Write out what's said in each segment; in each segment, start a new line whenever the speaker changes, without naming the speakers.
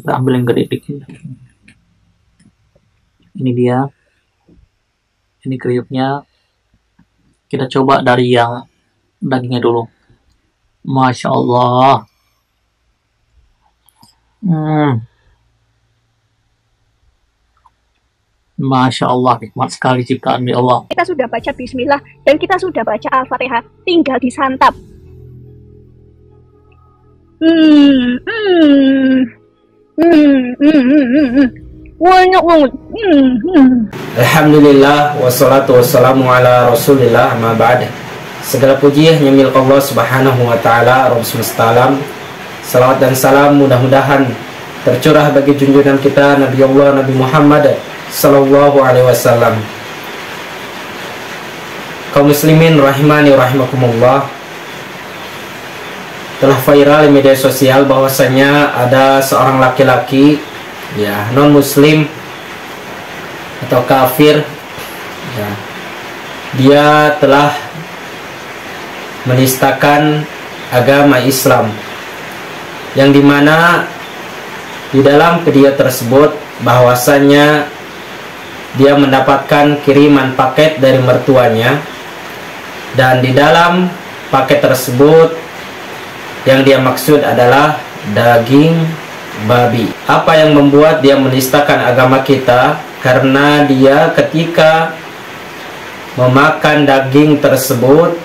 Kita ambil yang gede dikit. Ini dia. Ini kriuknya. Kita coba dari yang dagingnya dulu. Masya Allah. Masya Allah, nikmat sekali ciptaan ya Allah.
Kita sudah baca bismillah dan kita sudah baca Al-Fatihah, tinggal disantap. Banyak banget.
Alhamdulillah, wassalatu wassalamu ala rasulillah, amma ba'd. Segala puji hanya milik Allah subhanahu wa ta'ala, Rabb semesta alam. Salawat dan salam mudah-mudahan tercurah bagi junjungan kita Nabi Allah Nabi Muhammad sallallahu alaihi wasallam. Kaum muslimin rahimani rahimakumullah, telah viral di media sosial bahwasanya ada seorang laki-laki ya non muslim atau kafir ya, dia telah menistakan agama Islam, yang dimana di dalam video tersebut bahwasanya dia mendapatkan kiriman paket dari mertuanya, dan di dalam paket tersebut yang dia maksud adalah daging babi. Apa yang membuat dia menistakan agama kita? Karena dia ketika memakan daging tersebut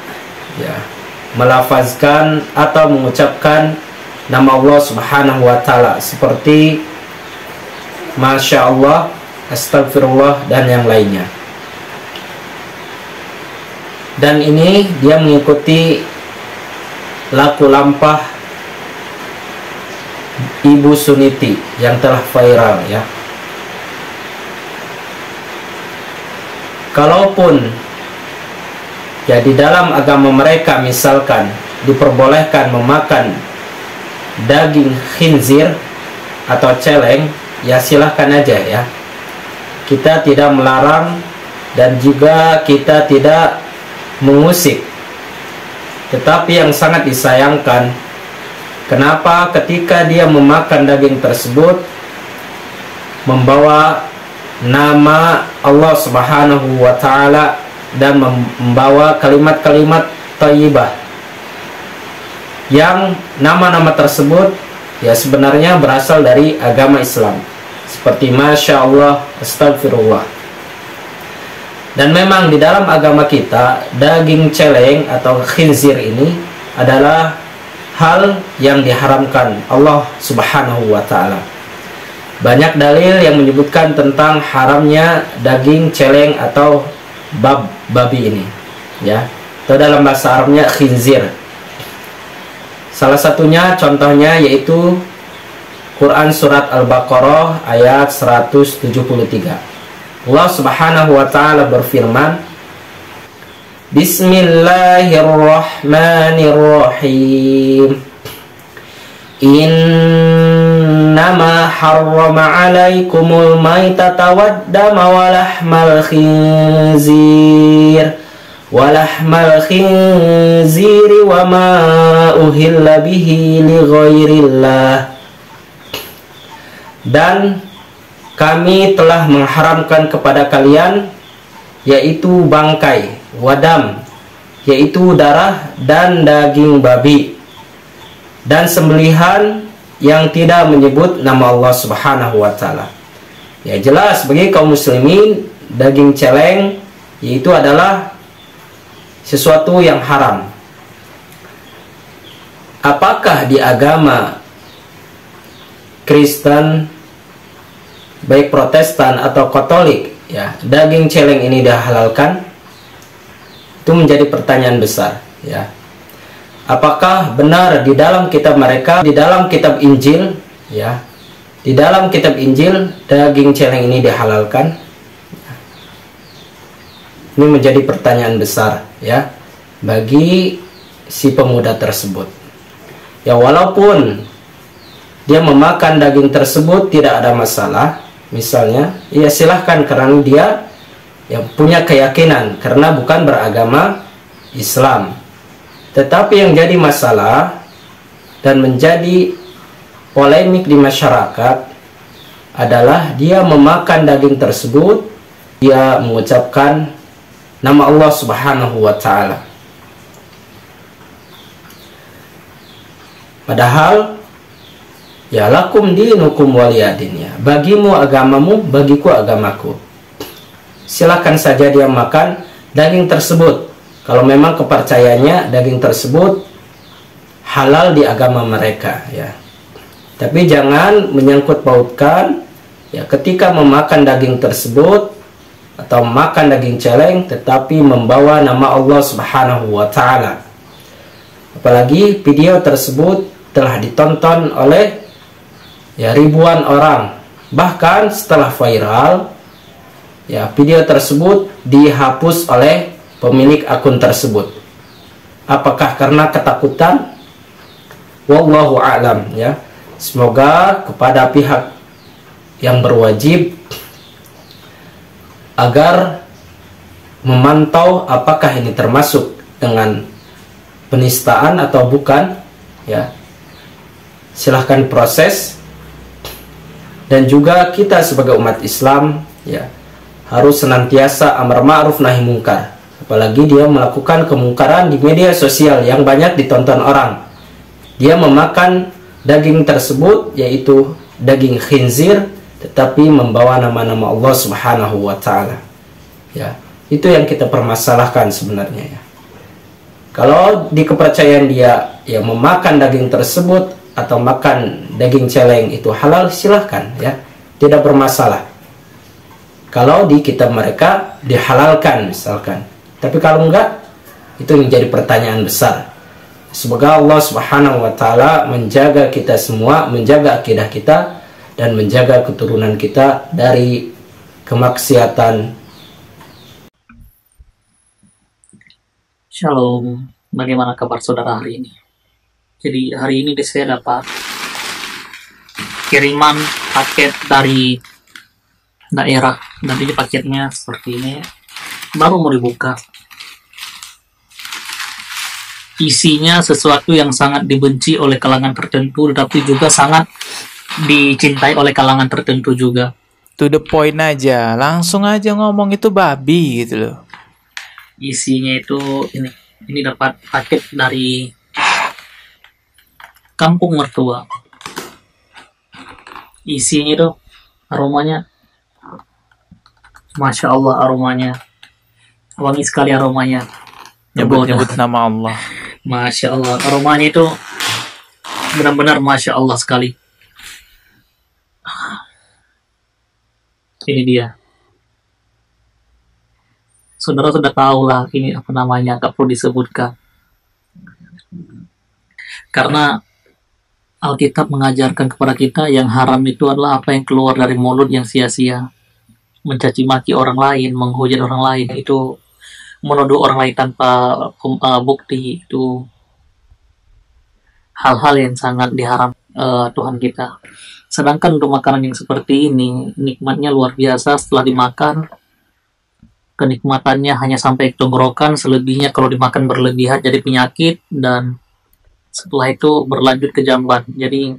ya, melafazkan atau mengucapkan nama Allah subhanahu wa ta'ala seperti Masya Allah, Astagfirullah, dan yang lainnya. Dan ini dia mengikuti laku lampah Ibu Suniti yang telah viral ya. Kalaupun ya di dalam agama mereka misalkan diperbolehkan memakan daging khinzir atau celeng, ya silahkan aja ya. Kita tidak melarang dan juga kita tidak mengusik. Tetapi yang sangat disayangkan, kenapa ketika dia memakan daging tersebut membawa nama Allah subhanahu wa ta'ala dan membawa kalimat-kalimat thayyibah, yang nama-nama tersebut ya sebenarnya berasal dari agama Islam, seperti Masya Allah, Astagfirullah. Dan memang di dalam agama kita daging celeng atau khinzir ini adalah hal yang diharamkan Allah subhanahu wa ta'ala. Banyak dalil yang menyebutkan tentang haramnya daging celeng atau babi ini ya, atau dalam bahasa Arabnya khinzir. Salah satunya contohnya yaitu Quran surat Al-Baqarah ayat 173. Allah subhanahu wa ta'ala berfirman, Bismillahirrahmanirrahim. Innama harrama alaikumul maitata waddama walahmal khinzir wa ma uhilla bihi li ghairillah. Dan kami telah mengharamkan kepada kalian yaitu bangkai, wadam yaitu darah, dan daging babi, dan sembelihan yang tidak menyebut nama Allah subhanahu wa ta'ala. Ya jelas bagi kaum muslimin daging celeng yaitu adalah sesuatu yang haram. Apakah di agama Kristen, baik Protestan atau Katolik ya, daging celeng ini dihalalkan? Itu menjadi pertanyaan besar ya. Apakah benar di dalam kitab mereka, di dalam kitab Injil ya, di dalam kitab Injil daging celeng ini dihalalkan? Ini menjadi pertanyaan besar ya bagi si pemuda tersebut. Ya walaupun dia memakan daging tersebut tidak ada masalah, misalnya, ya silahkan karena dia yang punya keyakinan, karena bukan beragama Islam. Tetapi yang jadi masalah dan menjadi polemik di masyarakat adalah dia memakan daging tersebut, dia mengucapkan nama Allah Subhanahu wa Ta'ala. Padahal ya lakum dinukum waliyadin, ya, bagimu agamamu, bagiku agamaku. Silakan saja dia makan daging tersebut kalau memang kepercayaannya daging tersebut halal di agama mereka, ya. Tapi jangan menyangkut pautkan, ya, ketika memakan daging tersebut atau makan daging celeng tetapi membawa nama Allah Subhanahu wa Ta'ala. Apalagi video tersebut telah ditonton oleh, ya, ribuan orang. Bahkan setelah viral, ya, video tersebut dihapus oleh pemilik akun tersebut. Apakah karena ketakutan? Wallahu a'lam, ya. Semoga kepada pihak yang berwajib agar memantau apakah ini termasuk dengan penistaan atau bukan, ya. Silahkan proses. Dan juga kita sebagai umat Islam, ya, harus senantiasa amar ma'ruf nahi mungkar. Apalagi dia melakukan kemungkaran di media sosial yang banyak ditonton orang. Dia memakan daging tersebut, yaitu daging khinzir, tetapi membawa nama-nama Allah Subhanahu wa Ta'ala. Ya, itu yang kita permasalahkan sebenarnya, ya. Kalau di kepercayaan dia, ya, memakan daging tersebut atau makan daging celeng itu halal, silahkan, ya, tidak bermasalah. Kalau di kitab mereka dihalalkan misalkan. Tapi kalau enggak, itu menjadi pertanyaan besar. Semoga Allah Subhanahu wa Ta'ala menjaga kita semua, menjaga akidah kita, dan menjaga keturunan kita dari kemaksiatan.
Shalom, bagaimana kabar saudara hari ini? Jadi hari ini saya dapat kiriman paket dari daerah, dan ini paketnya seperti ini, baru mau dibuka. Isinya sesuatu yang sangat dibenci oleh kalangan tertentu, tapi juga sangat dicintai oleh kalangan tertentu juga.
To the point aja, langsung aja ngomong itu babi gitu loh.
Isinya itu ini dapat paket dari kampung mertua. Isinya itu aromanya, Masya Allah, aromanya wangi sekali, aromanya
Nyebut-nyebut nama Allah.
Masya Allah, aromanya itu benar-benar Masya Allah sekali. Ini dia. Saudara sudah tahu lah ini apa namanya, gak perlu disebutkan. Karena Alkitab mengajarkan kepada kita yang haram itu adalah apa yang keluar dari mulut yang sia-sia. Mencaci maki orang lain, menghujat orang lain, itu menuduh orang lain tanpa bukti, itu hal-hal yang sangat diharam Tuhan kita. Sedangkan untuk makanan yang seperti ini, nikmatnya luar biasa. Setelah dimakan, kenikmatannya hanya sampai tenggorokan, selebihnya kalau dimakan berlebihan jadi penyakit, dan setelah itu berlanjut ke jamban. Jadi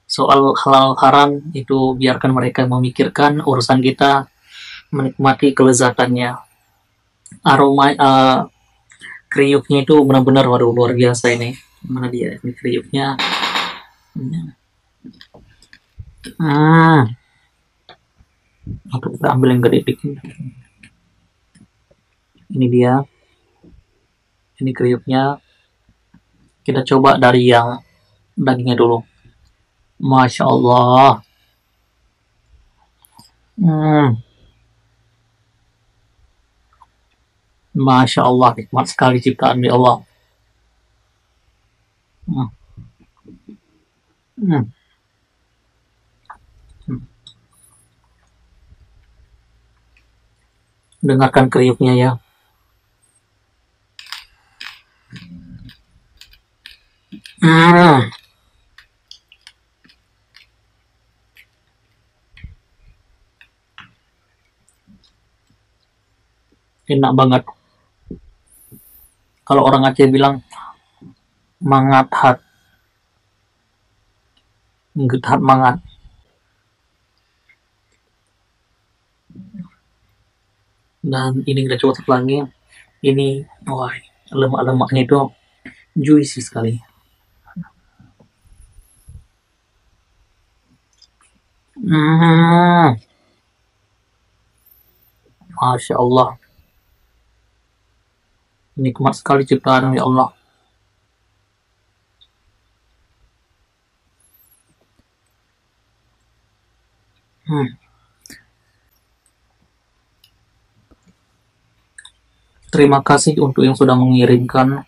soal halal haram itu biarkan mereka memikirkan, urusan kita menikmati kelezatannya. Aroma kriuknya itu benar-benar, waduh, luar biasa ini. Mana dia ini kriuknya? Untuk kita ambil yang gede dikit. Ini dia. Ini kriuknya. Kita coba dari yang dagingnya dulu. Masya Allah. Masya Allah, nikmat sekali ciptaan ya Allah. Dengarkan kriuknya ya. Enak banget. Kalau orang Aceh bilang mangat hat, mangat. Dan ini kita coba satu lagi. Ini wah, lemak-lemaknya itu juicy sekali. Masya Allah, nikmat sekali ciptaan ya Allah. Terima kasih untuk yang sudah mengirimkan.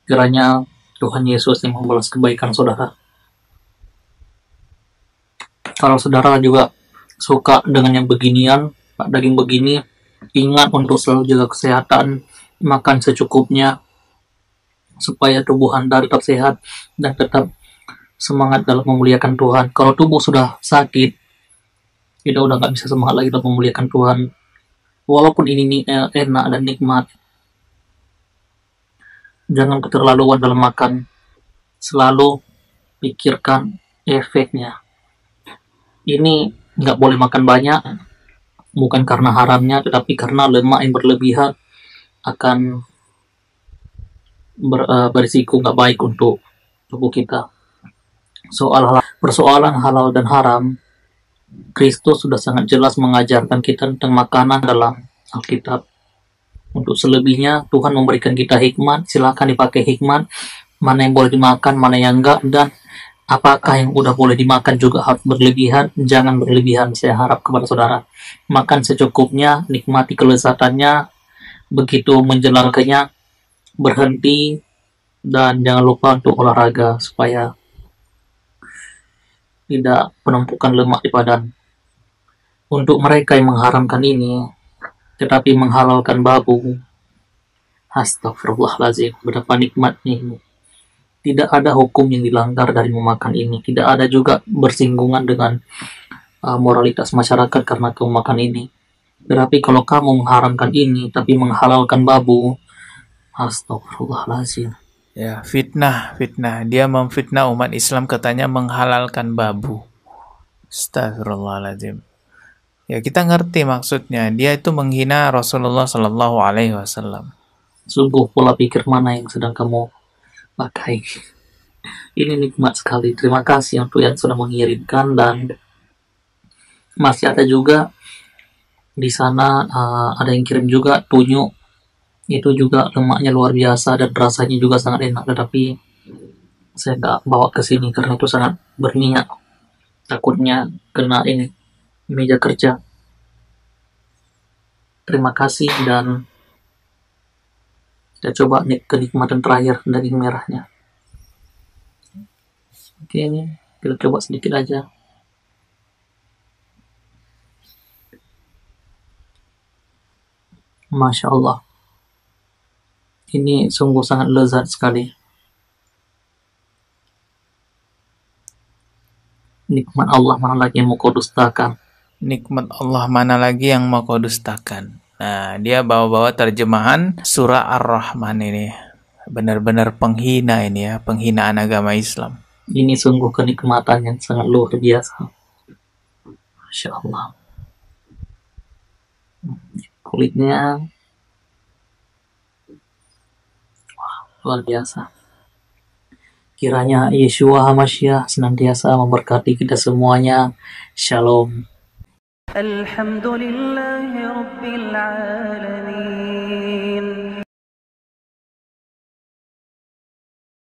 Kiranya Tuhan Yesus yang membalas kebaikan saudara. Kalau saudara juga suka dengan yang beginian, daging begini, ingat untuk selalu jaga kesehatan, makan secukupnya, supaya tubuh Anda tetap sehat dan tetap semangat dalam memuliakan Tuhan. Kalau tubuh sudah sakit, kita udah nggak bisa semangat lagi dalam memuliakan Tuhan. Walaupun ini enak dan nikmat, jangan keterlaluan dalam makan. Selalu pikirkan efeknya. Ini nggak boleh makan banyak, bukan karena haramnya, tetapi karena lemak yang berlebihan akan berisiko nggak baik untuk tubuh kita. Persoalan halal dan haram, Kristus sudah sangat jelas mengajarkan kita tentang makanan dalam Alkitab. Untuk selebihnya, Tuhan memberikan kita hikmat, silakan dipakai hikmat, mana yang boleh dimakan, mana yang enggak, dan apakah yang udah boleh dimakan juga harus berlebihan. Jangan berlebihan, saya harap kepada saudara. Makan secukupnya, nikmati kelezatannya, begitu menjelang kenyang, berhenti, dan jangan lupa untuk olahraga supaya tidak penumpukan lemak di badan. Untuk mereka yang mengharamkan ini, tetapi menghalalkan babu, astagfirullahaladzim, betapa nikmatnya ini. Tidak ada hukum yang dilanggar dari memakan ini. Tidak ada juga bersinggungan dengan moralitas masyarakat karena kamu makan ini. Tetapi kalau kamu mengharamkan ini, tapi menghalalkan babu, astagfirullahaladzim.
Ya, fitnah. Dia memfitnah umat Islam, katanya menghalalkan babu. Astagfirullahaladzim. Ya, kita ngerti maksudnya. Dia itu menghina Rasulullah Sallallahu Alaihi Wasallam.
Sungguh pola pikir mana yang sedang kamu pakai. Ini nikmat sekali. Terima kasih untuk yang sudah mengirimkan, dan masih ada juga di sana ada yang kirim juga tunyu. Itu juga lemaknya luar biasa dan rasanya juga sangat enak, tetapi saya nggak bawa ke sini karena itu sangat berminyak. Takutnya kena ini meja kerja. Terima kasih, dan kita coba kenikmatan terakhir daging merahnya. Oke, ini kita coba sedikit aja. Masya Allah, ini sungguh sangat lezat sekali. Nikmat Allah mana lagi yang mau kau dustakan?
Nikmat Allah mana lagi yang mau kau dustakan? Nah, dia bawa-bawa terjemahan surah Ar-Rahman ini. Benar-benar penghina ini ya, penghinaan agama Islam.
Ini sungguh kenikmatan yang sangat luar biasa. Masya Allah. Kulitnya luar biasa. Kiranya Yeshua HaMashiach senantiasa memberkati kita semuanya. Shalom.
Alhamdulillahi Rabbil Alamin.